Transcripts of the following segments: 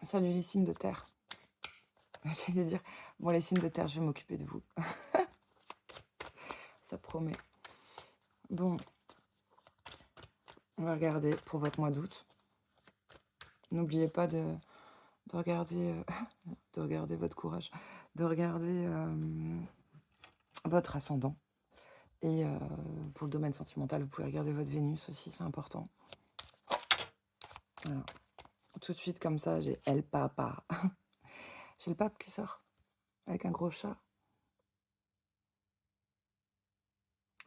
Salut les signes de terre. J'allais dire, bon les signes de terre, je vais m'occuper de vous. Ça promet. Bon, on va regarder pour votre mois d'août. N'oubliez pas de regarder, de regarder votre courage, de regarder votre ascendant. Et pour le domaine sentimental, vous pouvez regarder votre Vénus aussi, c'est important. Voilà. Tout de suite, comme ça, j'ai El Papa. J'ai le pape qui sort, avec un gros chat.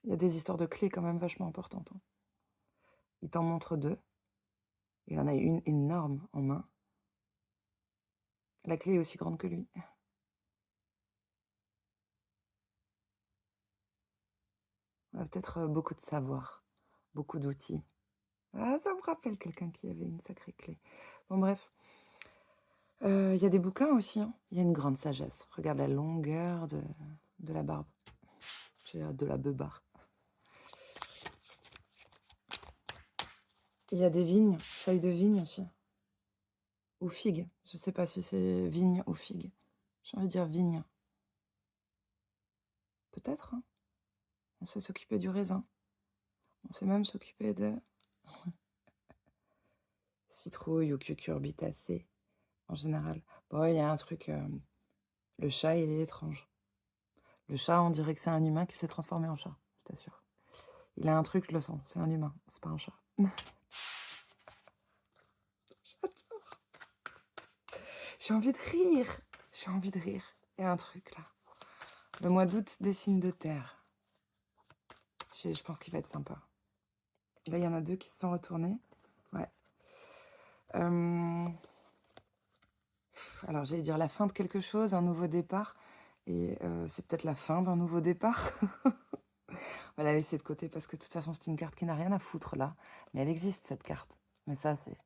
Il y a des histoires de clés quand même vachement importantes. Hein. Il t'en montre deux. Il en a une énorme en main. La clé est aussi grande que lui. On a peut-être beaucoup de savoir, beaucoup d'outils. Ah, ça me rappelle quelqu'un qui avait une sacrée clé. Bon, bref. Il y a des bouquins aussi. Hein. Il y a une grande sagesse. Regarde la longueur de la barbe. J'ai de la beubare. Il y a des vignes, feuilles de vigne aussi. Ou figues. Je sais pas si c'est vigne ou figue. J'ai envie de dire vigne. Peut-être. Hein. On sait s'occuper du raisin. On sait même s'occuper de citrouille ou cucurbitacée en général. Bon, il y a un truc. Le chat, il est étrange. Le chat, on dirait que c'est un humain qui s'est transformé en chat, je t'assure. Il a un truc, je le sens. C'est un humain, c'est pas un chat. J'adore. J'ai envie de rire. J'ai envie de rire. Il y a un truc là. Le mois d'août, des signes de terre. Je pense qu'il va être sympa. Là, il y en a deux qui se sont retournés. Ouais. Alors, j'allais dire la fin de quelque chose, un nouveau départ. Et c'est peut-être la fin d'un nouveau départ. On va la laisser de côté parce que de toute façon, c'est une carte qui n'a rien à foutre là. Mais elle existe, cette carte. Mais ça, c'est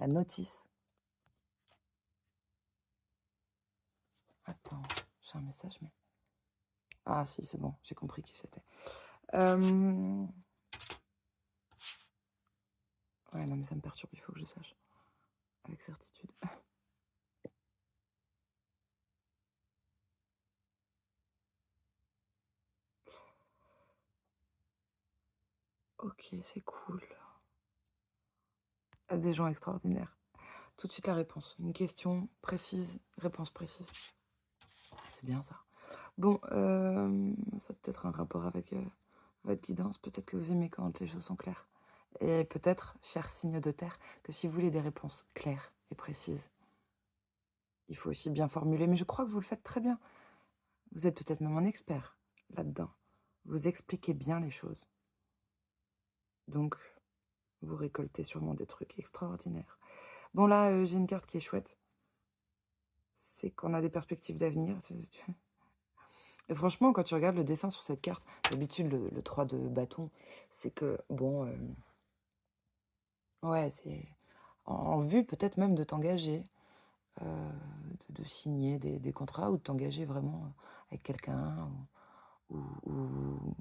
la notice. Attends, j'ai un message, mais... Ah si, c'est bon, j'ai compris qui c'était. Ouais, non, mais ça me perturbe, il faut que je sache. Avec certitude. Ok, c'est cool. Des gens extraordinaires. Tout de suite la réponse. Une question précise, réponse précise. C'est bien ça. Bon, ça a peut-être un rapport avec votre guidance. Peut-être que vous aimez quand les choses sont claires. Et peut-être, cher signe de terre, que si vous voulez des réponses claires et précises, il faut aussi bien formuler. Mais je crois que vous le faites très bien. Vous êtes peut-être même un expert là-dedans. Vous expliquez bien les choses. Donc, vous récoltez sûrement des trucs extraordinaires. Bon, là, j'ai une carte qui est chouette. C'est qu'on a des perspectives d'avenir. Et franchement, quand tu regardes le dessin sur cette carte, d'habitude, le 3 de bâton, c'est que, bon, ouais, c'est en vue peut-être même de t'engager, de signer des contrats ou de t'engager vraiment avec quelqu'un ou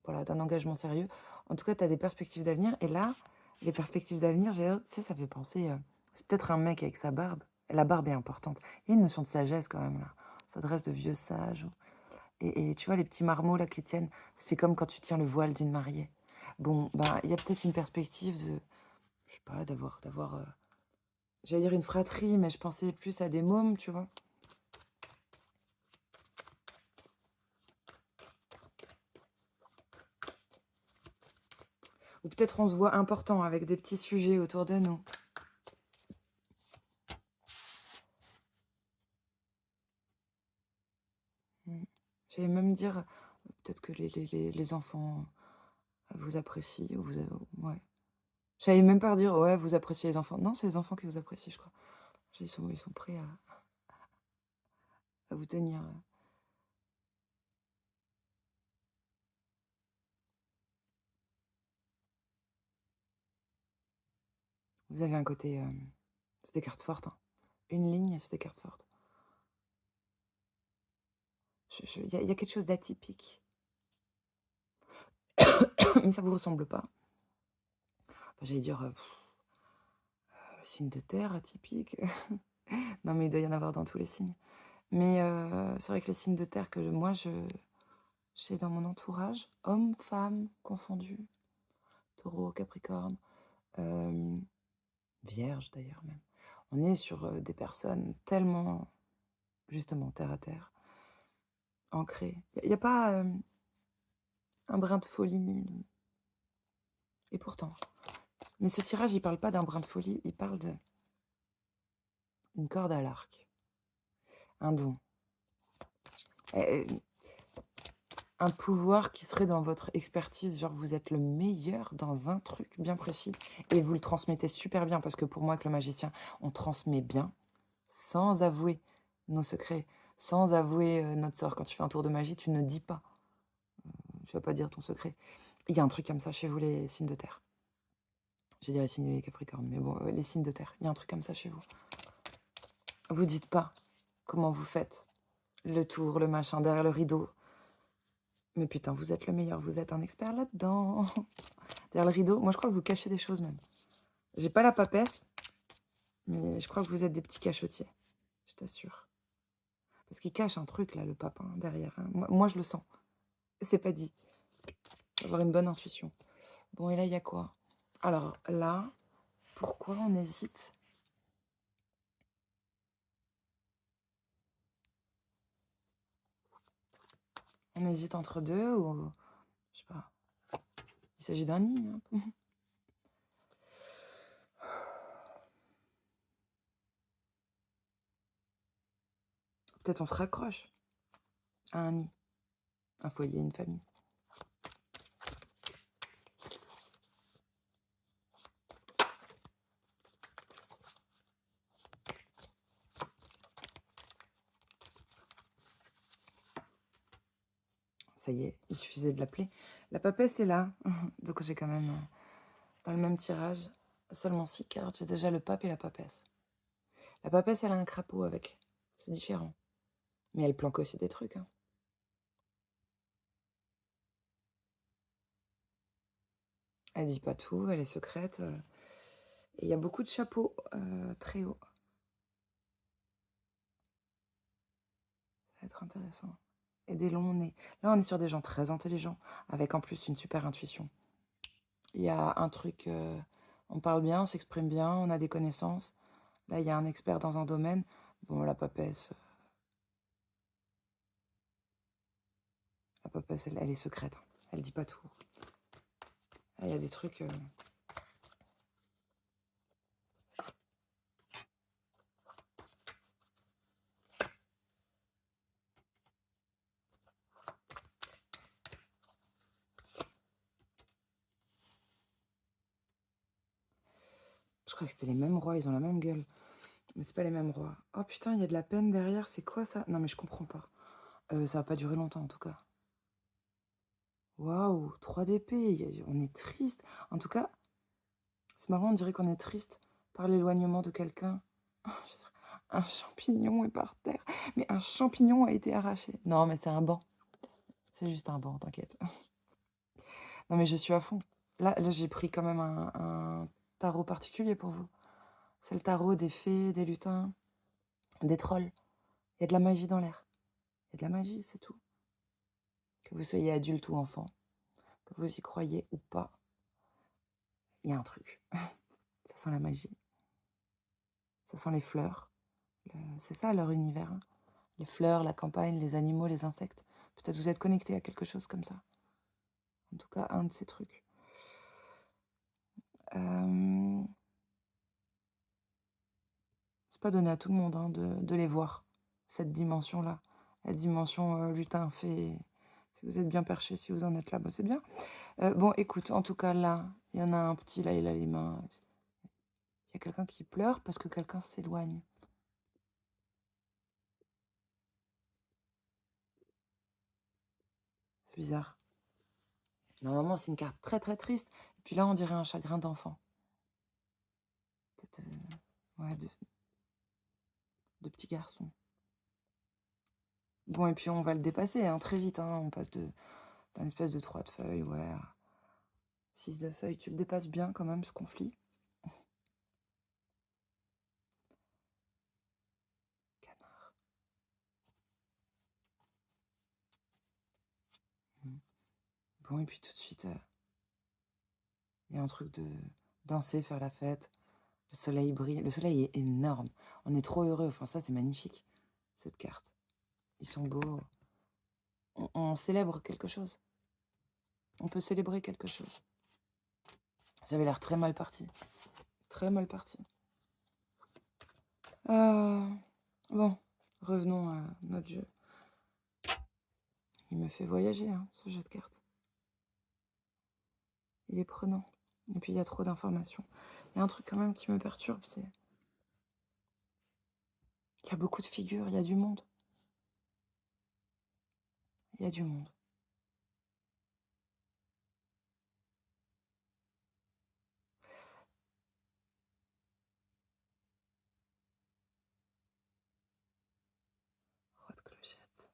voilà, d'un engagement sérieux. En tout cas, tu as des perspectives d'avenir. Et là, les perspectives d'avenir, tu sais, ça fait penser... c'est peut-être un mec avec sa barbe. La barbe est importante. Il y a une notion de sagesse quand même, là. Ça dresse de vieux sages. Et tu vois, les petits marmots, là, qui tiennent, ça fait comme quand tu tiens le voile d'une mariée. Bon, bah, il y a peut-être une perspective de... Je sais pas, d'avoir... j'allais dire une fratrie, mais je pensais plus à des mômes, tu vois. Ou peut-être on se voit important avec des petits sujets autour de nous. J'allais même dire, peut-être que les enfants vous apprécient. Ou vous, ouais. J'allais même pas dire, ouais, vous appréciez les enfants. Non, c'est les enfants qui vous apprécient, je crois. Ils sont prêts à vous tenir. Vous avez un côté... c'est des cartes fortes. Hein. Une ligne, c'est des cartes fortes. Il y a quelque chose d'atypique. Mais ça vous ressemble pas. Enfin, j'allais dire... Signe de terre atypique. Non, mais il doit y en avoir dans tous les signes. Mais c'est vrai que les signes de terre que moi, j'ai dans mon entourage, hommes, femmes confondus, taureau, capricorne, vierge d'ailleurs même. On est sur des personnes tellement, justement, terre à terre, ancrées. Il n'y a pas un brin de folie. Et pourtant. Mais ce tirage, il parle pas d'un brin de folie, il parle d'une corde à l'arc. Un don. Un pouvoir qui serait dans votre expertise, genre vous êtes le meilleur dans un truc bien précis et vous le transmettez super bien, parce que pour moi, avec le magicien, on transmet bien, sans avouer nos secrets, sans avouer notre sort. Quand tu fais un tour de magie, tu ne dis pas. Tu vas pas dire ton secret. Il y a un truc comme ça chez vous, les signes de terre. J'ai dit les signes des Capricornes, mais bon, les signes de terre, il y a un truc comme ça chez vous. Vous dites pas comment vous faites le tour, le machin, derrière le rideau. Mais putain, vous êtes le meilleur, vous êtes un expert là-dedans. Derrière le rideau, moi je crois que vous cachez des choses même. J'ai pas la papesse, mais je crois que vous êtes des petits cachotiers. Je t'assure. Parce qu'il cache un truc là, le papin, derrière. Hein. Moi je le sens. C'est pas dit. Faut avoir une bonne intuition. Bon, et là, il y a quoi? Alors là, pourquoi on hésite? On hésite entre deux ou... Je sais pas. Il s'agit d'un nid. Hein. Peut-être on se raccroche à un nid, un foyer, une famille. Ça y est, il suffisait de l'appeler. La papesse est là. Donc j'ai quand même, dans le même tirage, seulement 6 cartes. J'ai déjà le pape et la papesse. La papesse, elle a un crapaud avec. C'est différent. Mais elle planque aussi des trucs. Hein. Elle dit pas tout, elle est secrète. Et il y a beaucoup de chapeaux très hauts. Ça va être intéressant. Et des longs nez. Là, on est sur des gens très intelligents, avec en plus une super intuition. Il y a un truc, on parle bien, on s'exprime bien, on a des connaissances. Là, il y a un expert dans un domaine. Bon, la papesse, elle est secrète. Hein. Elle dit pas tout. Là, il y a des trucs... Je crois que c'était les mêmes rois, ils ont la même gueule. Mais c'est pas les mêmes rois. Oh putain, il y a de la peine derrière, c'est quoi ça? Non mais je comprends pas. Ça va pas durer longtemps en tout cas. Waouh, 3 d'épée, on est triste. En tout cas, c'est marrant, on dirait qu'on est triste par l'éloignement de quelqu'un. Un champignon est par terre. Mais un champignon a été arraché. Non mais c'est un banc. C'est juste un banc, t'inquiète. Non mais je suis à fond. Là j'ai pris quand même un tarot particulier pour vous. C'est le tarot des fées, des lutins, des trolls. Il y a de la magie dans l'air. Il y a de la magie, c'est tout. Que vous soyez adulte ou enfant, que vous y croyez ou pas, il y a un truc. Ça sent la magie. Ça sent les fleurs. C'est ça leur univers. Hein. Les fleurs, la campagne, les animaux, les insectes. Peut-être vous êtes connecté à quelque chose comme ça. En tout cas, un de ces trucs. C'est pas donné à tout le monde hein, de les voir, cette dimension-là. La dimension lutin, fée. Si vous êtes bien perché, si vous en êtes là, bah, c'est bien. Bon, écoute, en tout cas, là, il y en a un petit, là, il a les mains. Il y a quelqu'un qui pleure parce que quelqu'un s'éloigne. C'est bizarre. Normalement, c'est une carte très très triste. Et puis là, on dirait un chagrin d'enfant. Peut-être, ouais, de petits garçons. Bon, et puis on va le dépasser hein, très vite. Hein. On passe d'un espèce de 3 de feuilles, ouais, à 6 de feuilles. Tu le dépasses bien quand même, ce conflit. bon, et puis tout de suite, il y a un truc de danser, faire la fête. Le soleil brille. Le soleil est énorme. On est trop heureux. Enfin, ça, c'est magnifique, cette carte. Ils sont beaux. On célèbre quelque chose. On peut célébrer quelque chose. Ça avait l'air très mal parti. Très mal parti. Bon, revenons à notre jeu. Il me fait voyager, hein, ce jeu de cartes. Il est prenant. Et puis, il y a trop d'informations. Il y a un truc quand même qui me perturbe, c'est qu'il y a beaucoup de figures, il y a du monde. Il y a du monde. Roi de clochette.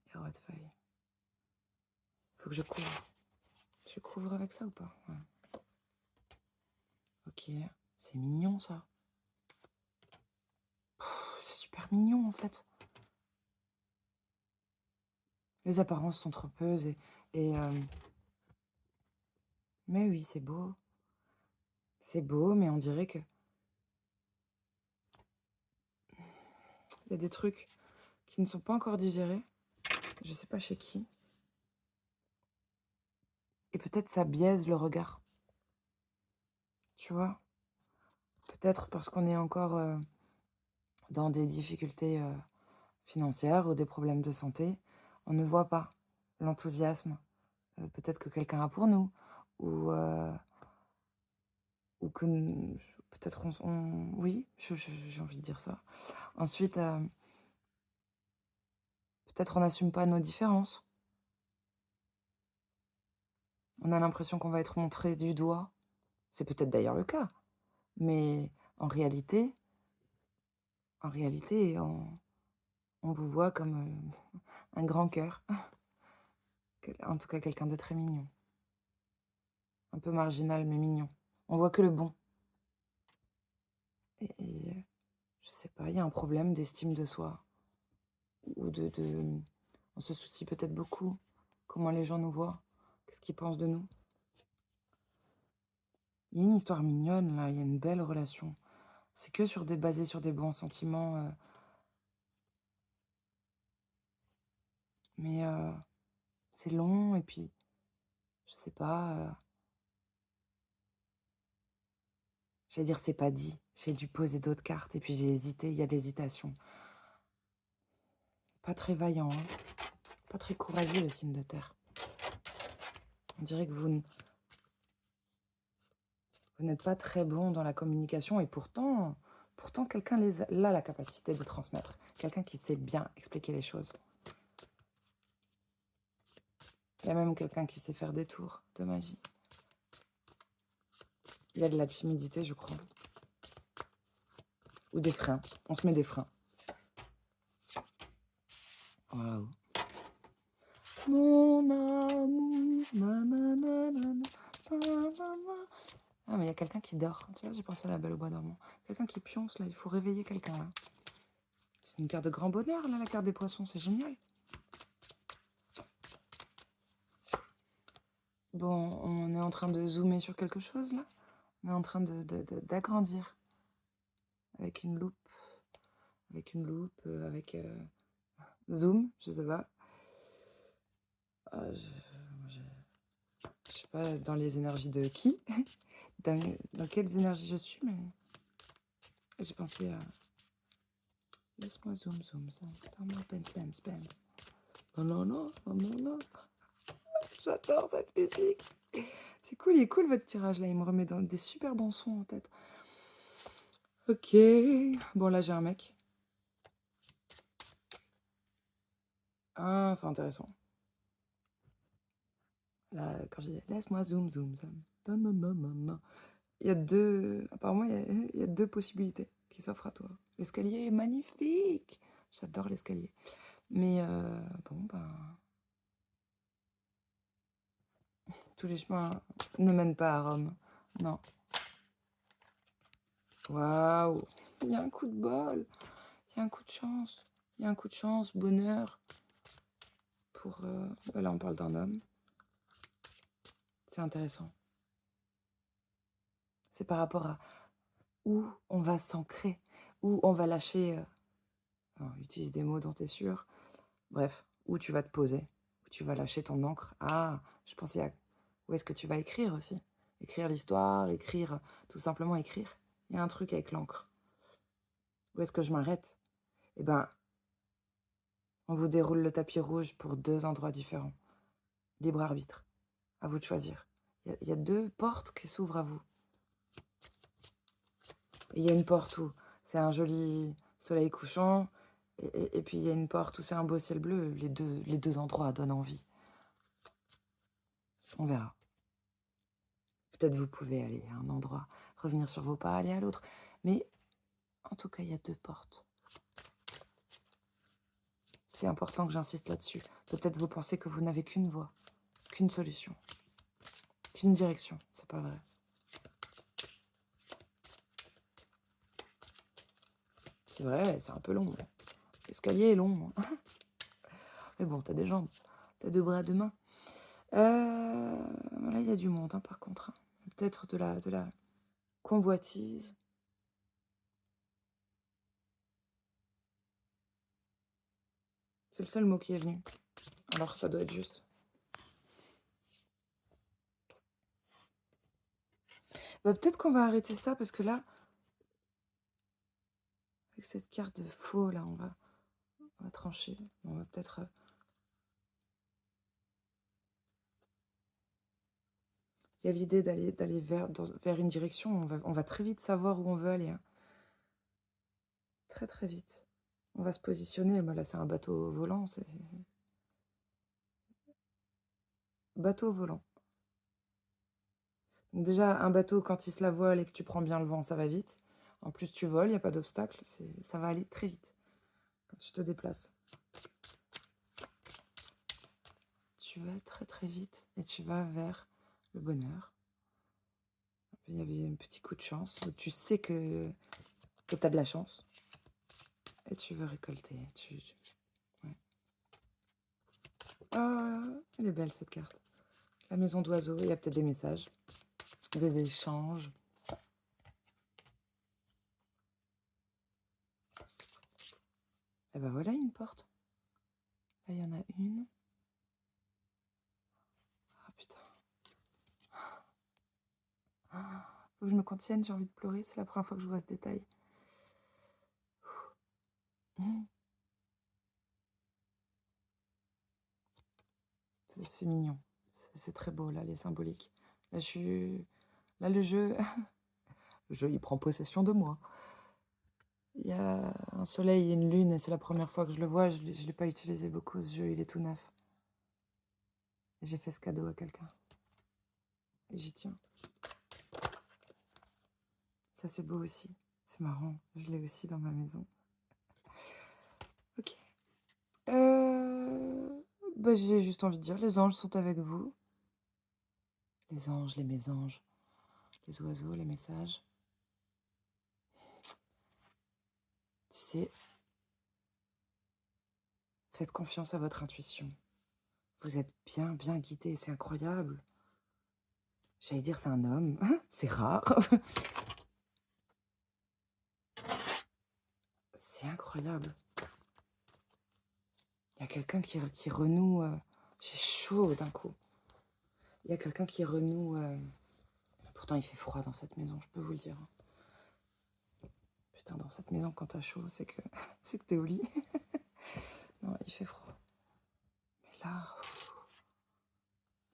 Et roi de feuille. Faut que je couvre. Je couvre avec ça ou pas? Ouais. Ok, c'est mignon ça. C'est super mignon en fait. Les apparences sont trompeuses et mais oui, c'est beau. C'est beau, mais on dirait que il y a des trucs qui ne sont pas encore digérés. Je sais pas chez qui. Et peut-être ça biaise le regard. Tu vois? Peut-être parce qu'on est encore dans des difficultés financières ou des problèmes de santé. On ne voit pas l'enthousiasme. Peut-être que quelqu'un a pour nous. Ou que peut-être oui, j'ai envie de dire ça. Ensuite, peut-être on n'assume pas nos différences. On a l'impression qu'on va être montré du doigt. C'est peut-être d'ailleurs le cas. Mais en réalité, on vous voit comme un grand cœur. En tout cas, quelqu'un de très mignon. Un peu marginal, mais mignon. On voit que le bon. Et je sais pas, il y a un problème d'estime de soi. Ou on se soucie peut-être beaucoup. Comment les gens nous voient. Qu'est-ce qu'ils pensent de nous. Il y a une histoire mignonne, là. Il y a une belle relation. C'est que basé sur des bons sentiments. Mais c'est long, et puis, je sais pas. J'allais dire, c'est pas dit. J'ai dû poser d'autres cartes, et puis j'ai hésité. Il y a de l'hésitation. Pas très vaillant, hein. Pas très courageux, le signe de terre. On dirait que vous n'êtes pas très bon dans la communication, et pourtant quelqu'un a la capacité de transmettre. Quelqu'un qui sait bien expliquer les choses. Il y a même quelqu'un qui sait faire des tours de magie. Il y a de la timidité, je crois. Ou des freins. On se met des freins. Waouh. Mon amour, nanana. Ah, mais il y a quelqu'un qui dort. Tu vois, j'ai pensé à la Belle au bois dormant. Quelqu'un qui pionce, là. Il faut réveiller quelqu'un, là. C'est une carte de grand bonheur, là, la carte des poissons. C'est génial. Bon, on est en train de zoomer sur quelque chose, là. On est en train d'agrandir. Avec une loupe. Avec zoom, je sais pas. Je sais pas dans les énergies de qui. dans quelles énergies je suis, mais j'ai pensé à... Laisse-moi zoom, ça. Attends-moi, Pence. Non. J'adore cette musique. C'est cool, il est cool votre tirage, là. Il me remet dans des super bons sons en tête. Ok. Bon, là, j'ai un mec. Ah, c'est intéressant. Là, quand j'ai dit « Laisse-moi zoom, ça. Non. Il y a deux... Apparemment, il y a deux possibilités qui s'offrent à toi. L'escalier est magnifique. J'adore l'escalier. Mais bon, ben... Tous les chemins ne mènent pas à Rome. Non. Waouh. Il y a un coup de bol. Il y a un coup de chance. Il y a un coup de chance, bonheur. Pour... Là, on parle d'un homme. C'est intéressant. C'est par rapport à où on va s'ancrer, où on va lâcher... alors, utilise des mots dont tu es sûr. Bref, où tu vas te poser, où tu vas lâcher ton encre. Ah, je pensais à où est-ce que tu vas écrire aussi. Écrire l'histoire, écrire, tout simplement écrire. Il y a un truc avec l'encre. Où est-ce que je m'arrête? Eh ben, on vous déroule le tapis rouge pour 2 endroits différents. Libre arbitre. À vous de choisir. Il y a 2 portes qui s'ouvrent à vous. Il y a une porte où c'est un joli soleil couchant, et puis il y a une porte où c'est un beau ciel bleu. Les deux endroits donnent envie. On verra. Peut-être vous pouvez aller à un endroit, revenir sur vos pas, aller à l'autre. Mais en tout cas, il y a 2 portes. C'est important que j'insiste là-dessus. Peut-être vous pensez que vous n'avez qu'une voie, qu'une solution, qu'une direction. C'est pas vrai. C'est vrai, c'est un peu long. L'escalier est long. Mais bon, t'as des jambes, t'as 2 bras, 2 mains. Là, il y a du monde, par contre. Peut-être de la convoitise. C'est le seul mot qui est venu. Alors, ça doit être juste. Bah, peut-être qu'on va arrêter ça, parce que là, avec cette carte de faux, là, on va trancher. On va peut-être... Il y a l'idée d'aller vers une direction. On va très vite savoir où on veut aller. Hein. Très, très vite. On va se positionner. Là, c'est un bateau volant. C'est... Bateau volant. Donc déjà, un bateau, quand il se la voile et que tu prends bien le vent, ça va vite. En plus, tu voles, il n'y a pas d'obstacle. Ça va aller très vite quand tu te déplaces. Tu vas très, très vite et tu vas vers le bonheur. Il y avait un petit coup de chance. Tu sais que tu as de la chance. Et tu veux récolter. Ouais. Ah, elle est belle cette carte. La maison d'oiseau, il y a peut-être des messages, des échanges. Et ben voilà une porte. Là, il y en a une. Ah putain. Faut que je me contienne, j'ai envie de pleurer. C'est la première fois que je vois ce détail. C'est mignon. C'est très beau, là, les symboliques. Là, là, le jeu... le jeu, il prend possession de moi. Il y a un soleil et une lune, et c'est la première fois que je le vois. Je ne l'ai pas utilisé beaucoup, ce jeu. Il est tout neuf. Et j'ai fait ce cadeau à quelqu'un. Et j'y tiens. Ça, c'est beau aussi. C'est marrant. Je l'ai aussi dans ma maison. Ok. Bah, j'ai juste envie de dire, les anges sont avec vous. Les anges, les mésanges, les oiseaux, les messages. Tu sais, faites confiance à votre intuition. Vous êtes bien, bien guidé, c'est incroyable. J'allais dire c'est un homme, c'est rare. C'est incroyable. Il y a quelqu'un qui renoue... J'ai chaud d'un coup. Il y a quelqu'un qui renoue... Pourtant, il fait froid dans cette maison, je peux vous le dire. Putain, dans cette maison, quand t'as chaud, c'est que t'es au lit. Non, il fait froid. Mais là...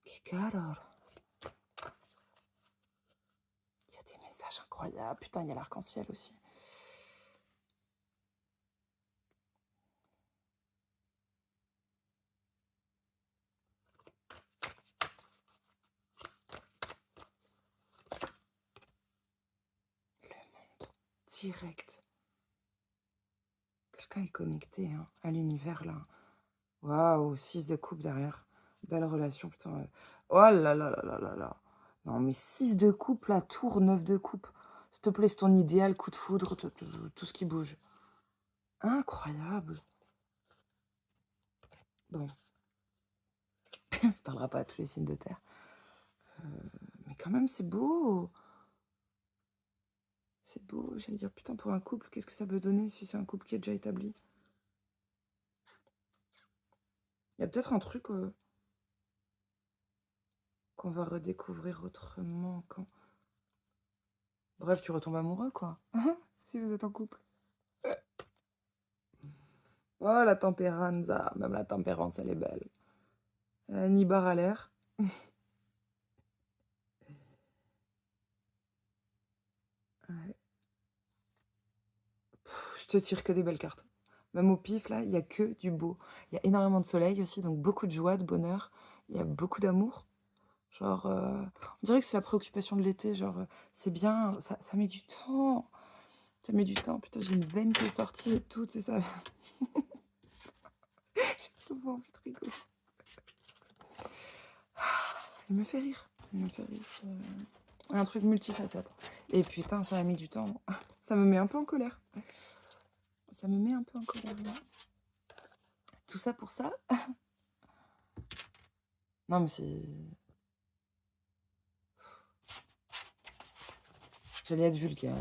Que calor. Il y a des messages incroyables. Putain, il y a l'arc-en-ciel aussi. Le monde direct. Quelqu'un est connecté hein, à l'univers là. Waouh, 6 de coupe derrière. Belle relation, putain. Oh là là là là là là. Non, mais 6 de coupe, la tour, 9 de coupe. S'il te plaît, c'est ton idéal, coup de foudre, tout ce qui bouge. Incroyable. Bon. Ça ne parlera pas à tous les signes de terre. Mais quand même, c'est beau. C'est beau. J'allais dire, putain, pour un couple, qu'est-ce que ça peut donner si c'est un couple qui est déjà établi? Il y a peut-être un truc qu'on va redécouvrir autrement quand... Bref, tu retombes amoureux, quoi. Si vous êtes en couple. Oh, la tempéranza. Même la tempérance, elle est belle. Nibar à l'air. Ouais. Je te tire que des belles cartes. Même au pif, là, il n'y a que du beau. Il y a énormément de soleil aussi, donc beaucoup de joie, de bonheur. Il y a beaucoup d'amour. Genre, on dirait que c'est la préoccupation de l'été. Genre, c'est bien, ça met du temps. Ça met du temps. Putain, j'ai une veine qui est sortie et tout, c'est ça. J'ai trop envie de rigoler. Il me fait rire. Il me fait rire. C'est un truc multifacette. Et putain, ça a mis du temps. Ça me met un peu en colère. Ça me met un peu en colère. Là. Tout ça pour ça. Non, mais c'est... J'allais être vulgaire.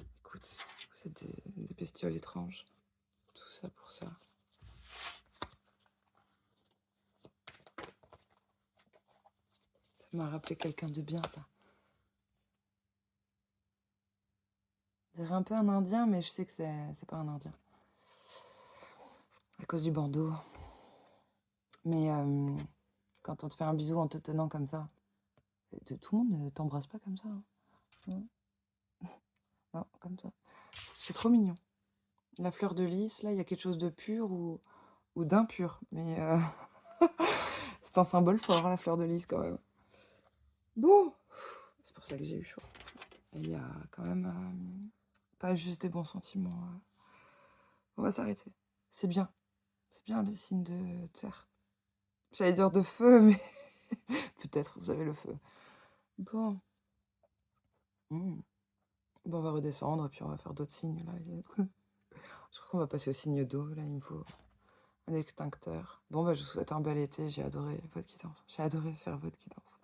Écoute, vous êtes des bestioles étranges. Tout ça pour ça. Ça m'a rappelé quelqu'un de bien, ça. On dirait un peu un Indien, mais je sais que c'est pas un Indien. À cause du bandeau. Mais quand on te fait un bisou en te tenant comme ça, tout le monde ne t'embrasse pas comme ça. Hein. Non, comme ça. C'est trop mignon. La fleur de lys, là, il y a quelque chose de pur ou d'impur. Mais c'est un symbole fort, la fleur de lys, quand même. Bon, c'est pour ça que j'ai eu chaud. Et il y a quand même pas juste des bons sentiments. On va s'arrêter. C'est bien. C'est bien les signes de terre. J'allais dire de feu, mais peut-être vous avez le feu. Bon. Bon, on va redescendre et puis on va faire d'autres signes là. Je crois qu'on va passer au signe d'eau. Là, il me faut un extincteur. Bon, bah, je vous souhaite un bel été. J'ai adoré votre guidance. J'ai adoré faire votre guidance.